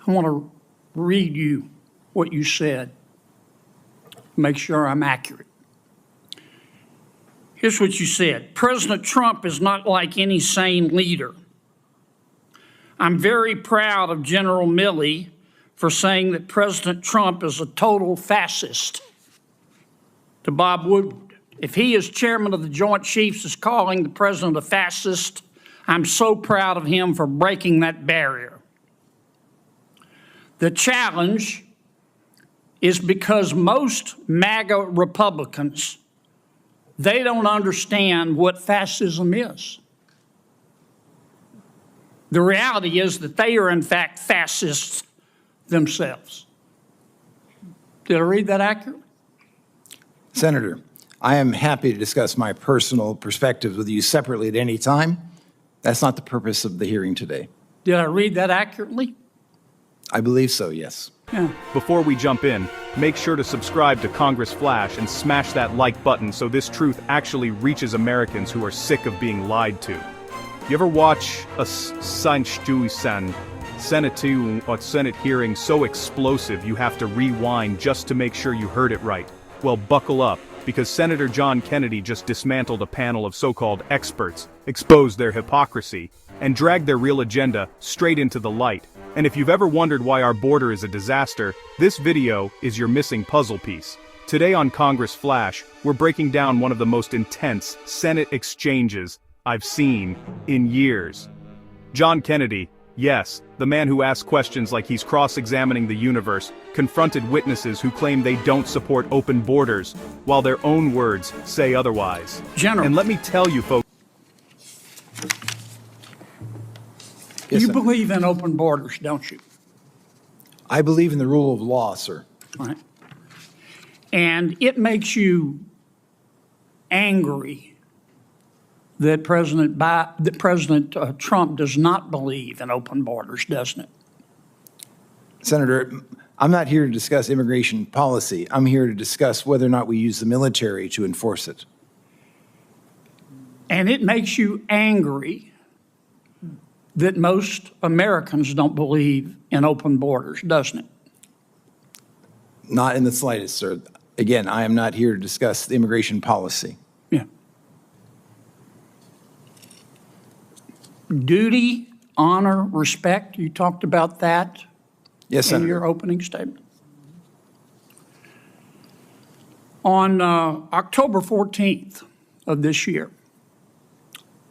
I want to read you what you said, make sure I'm accurate. Here's what you said. President Trump is not like any sane leader. I'm very proud of General Milley for saying that President Trump is a total fascist. To Bob Woodward, if he, as chairman of the Joint Chiefs, is calling the president a fascist, I'm so proud of him for breaking that barrier. The challenge is because most MAGA Republicans, they don't understand what fascism is. The reality is that they are, in fact, fascists themselves. Did I read that accurately? Senator, I am happy to discuss my personal perspectives with you separately at any time. That's not the purpose of the hearing today. Did I read that accurately? I believe so, yes. Yeah. Before we jump in, make sure to subscribe to Congress Flash and smash that like button so this truth actually reaches Americans who are sick of being lied to. You ever watch a Senate hearing so explosive you have to rewind just to make sure you heard it right? Well, buckle up, because Senator John Kennedy just dismantled a panel of so-called experts, exposed their hypocrisy, and dragged their real agenda straight into the light. And if you've ever wondered why our border is a disaster, this video is your missing puzzle piece. Today on Congress Flash, we're breaking down one of the most intense Senate exchanges I've seen in years. John Kennedy, yes, the man who asks questions like he's cross-examining the universe, confronted witnesses who claim they don't support open borders, while their own words say otherwise. General. And let me tell you, folks, Yes, you sir. believe in open borders, don't you? I believe in the rule of law, sir. Right. And it makes you angry that President Trump does not believe in open borders, doesn't it? Senator, I'm not here to discuss immigration policy. I'm here to discuss whether or not we use the military to enforce it. And it makes you angry that most Americans don't believe in open borders, doesn't it? Not in the slightest, sir. Again, I am not here to discuss the immigration policy. Yeah. Duty, honor, respect, you talked about that Yes, in Senator. your opening statement. On October 14th of this year,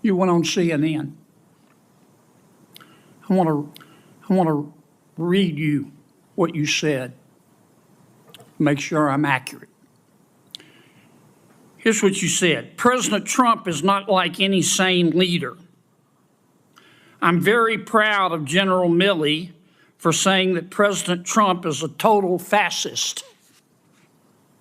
you went on CNN. I want to read you what you said, make sure I'm accurate. Here's what you said. President Trump is not like any sane leader. I'm very proud of General Milley for saying that President Trump is a total fascist.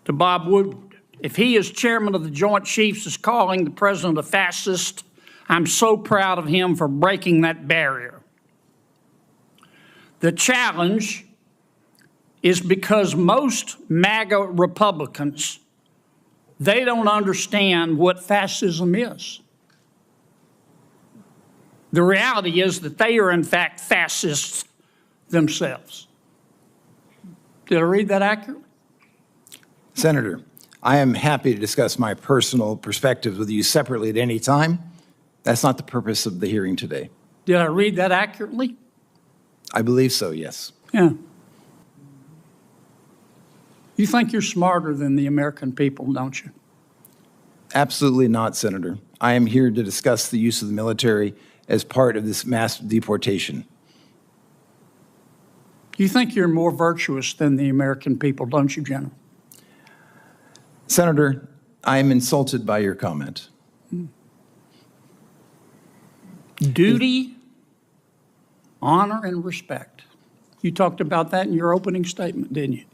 To Bob Woodward, if he, as chairman of the Joint Chiefs, is calling the president a fascist, I'm so proud of him for breaking that barrier. The challenge is because most MAGA Republicans, they don't understand what fascism is. The reality is that they are, in fact, fascists themselves. Did I read that accurately? Senator, I am happy to discuss my personal perspectives with you separately at any time. That's not the purpose of the hearing today. Did I read that accurately? I believe so, yes. Yeah. You think you're smarter than the American people, don't you? Absolutely not, Senator. I am here to discuss the use of the military as part of this mass deportation. You think you're more virtuous than the American people, don't you, General? Senator, I am insulted by your comment. Duty, honor, and respect. You talked about that in your opening statement, didn't you?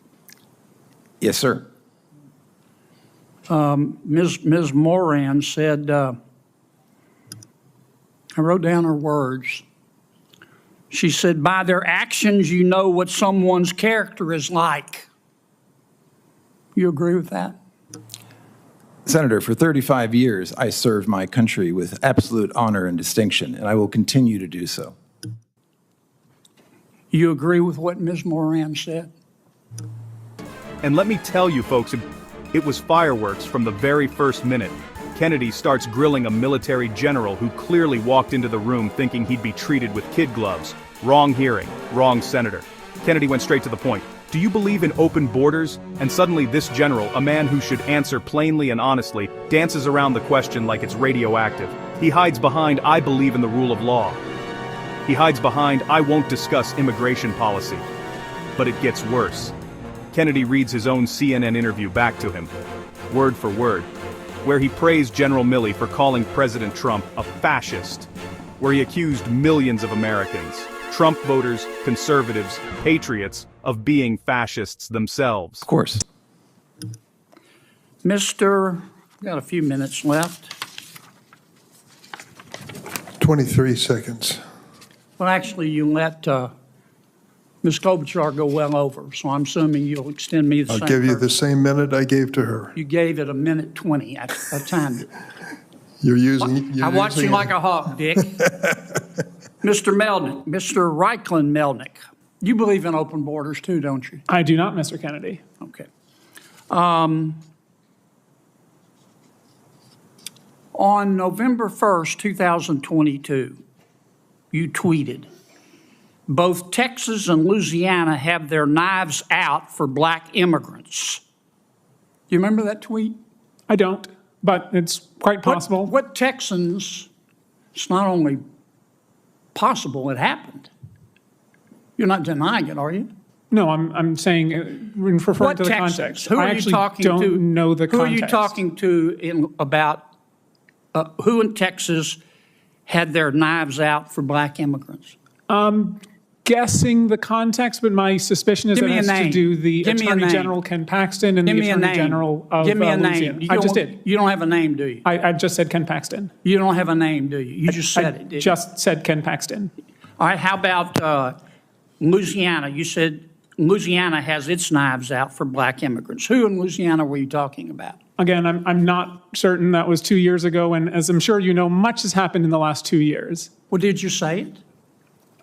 Yes, sir. Ms. Moran said, I wrote down her words. She said, by their actions, you know what someone's character is like. You agree with that? Senator, for 35 years, I served my country with absolute honor and distinction, and I will continue to do so. You agree with what Ms. Moran said? And let me tell you folks, it was fireworks from the very first minute. Kennedy starts grilling a military general who clearly walked into the room thinking he'd be treated with kid gloves. Wrong hearing, wrong senator. Kennedy went straight to the point. Do you believe in open borders? And suddenly this general, a man who should answer plainly and honestly, dances around the question like it's radioactive. He hides behind, I believe in the rule of law. He hides behind, I won't discuss immigration policy. But it gets worse. Kennedy reads his own CNN interview back to him, word for word, where he praised General Milley for calling President Trump a fascist, where he accused millions of Americans, Trump voters, conservatives, patriots, of being fascists themselves. Of course. We've got a few minutes left. 23 seconds. Well, actually, you let Ms. Klobuchar go well over, so I'm assuming you'll extend me the I'll same. give you the same minute I gave to her. You gave it a minute 20. I timed it. You're I watched you using like a hawk, Dick. Mr. Melnick, Mr. Reichlin Melnick, you believe in open borders too, don't you? I do not, Mr. Kennedy. Okay. On November 1st, 2022, you tweeted, both Texas and Louisiana have their knives out for black immigrants. Do you remember that tweet? I don't, but it's quite possible. What Texans, it's not only possible, it happened. You're not denying it, are you? No, I'm saying, referring What to the Texans? context. Who I are you actually talking don't to? know the Who context. are you talking to about who in Texas had their knives out for black immigrants? Guessing the context, but my suspicion is Give that me it a has to name. do the Give me a Attorney name. General Ken Paxton and Give the me a Attorney name. General of Give me a Louisiana. name. I just did. You don't have a name, do you? I just said Ken Paxton. You don't have a name, do you? You just said it, didn't you? Just said Ken Paxton. All right, how about Louisiana? You said Louisiana has its knives out for black immigrants. Who in Louisiana were you talking about? Again, I'm not certain. That was 2 years ago, and as I'm sure you know, much has happened in the last 2 years. Well, did you say it?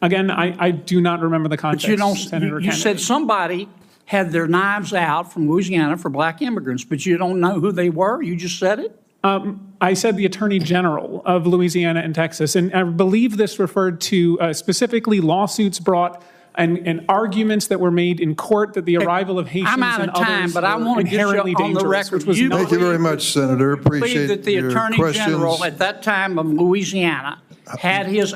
Again, I do not remember the context, But you don't. Senator You Kennedy. said somebody had their knives out from Louisiana for black immigrants, but you don't know who they were. You just said it. I said the Attorney General of Louisiana and Texas, and I believe this referred to specifically lawsuits brought and arguments that were made in court that the arrival of Haitians I'm out and of time, others but I were want to get you inherently on the dangerous, record. which was You not. Thank you very much, Senator. believe Appreciate that the your Attorney questions. General at that time of Louisiana had his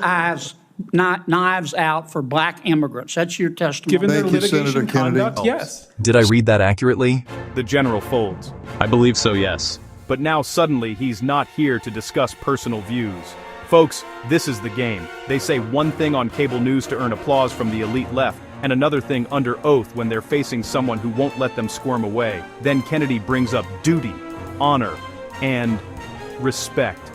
knives out for black immigrants. That's your testimony. Given their Thank you, litigation Senator Kennedy. conduct, yes. Did I read that accurately? The general folds. I believe so, yes. But now suddenly he's not here to discuss personal views. Folks, this is the game. They say one thing on cable news to earn applause from the elite left, and another thing under oath when they're facing someone who won't let them squirm away. Then Kennedy brings up duty, honor, and respect.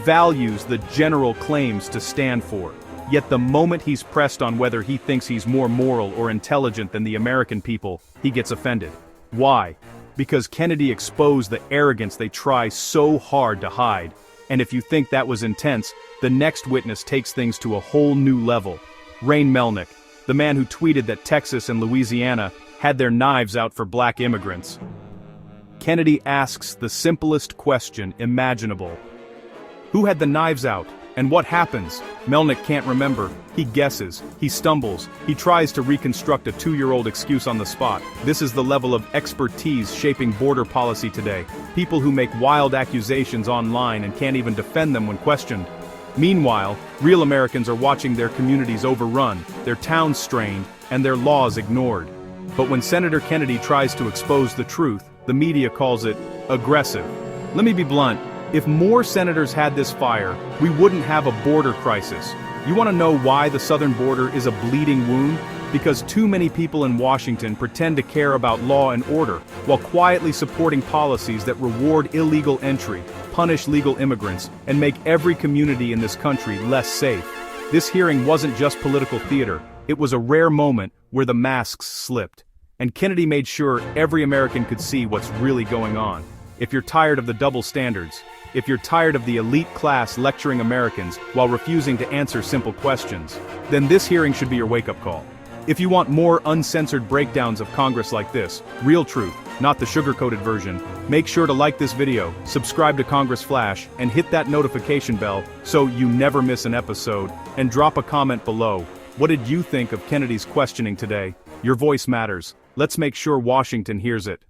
Values the general claims to stand for. Yet the moment he's pressed on whether he thinks he's more moral or intelligent than the American people, he gets offended. Why? Because Kennedy exposed the arrogance they try so hard to hide. And if you think that was intense, the next witness takes things to a whole new level. Rain Melnick, the man who tweeted that Texas and Louisiana had their knives out for black immigrants. Kennedy asks the simplest question imaginable. Who had the knives out? And what happens? Melnick can't remember. He guesses. He stumbles. He tries to reconstruct a 2-year-old excuse on the spot. This is the level of expertise shaping border policy today. People who make wild accusations online and can't even defend them when questioned. Meanwhile, real Americans are watching their communities overrun, their towns strained, and their laws ignored. But when Senator Kennedy tries to expose the truth, the media calls it aggressive. Let me be blunt. If more senators had this fire, we wouldn't have a border crisis. You want to know why the southern border is a bleeding wound? Because too many people in Washington pretend to care about law and order, while quietly supporting policies that reward illegal entry, punish legal immigrants, and make every community in this country less safe. This hearing wasn't just political theater, it was a rare moment where the masks slipped. And Kennedy made sure every American could see what's really going on. If you're tired of the double standards, if you're tired of the elite class lecturing Americans while refusing to answer simple questions, then this hearing should be your wake-up call. If you want more uncensored breakdowns of Congress like this, real truth, not the sugar-coated version, make sure to like this video, subscribe to Congress Flash, and hit that notification bell so you never miss an episode, and drop a comment below. What did you think of Kennedy's questioning today? Your voice matters. Let's make sure Washington hears it.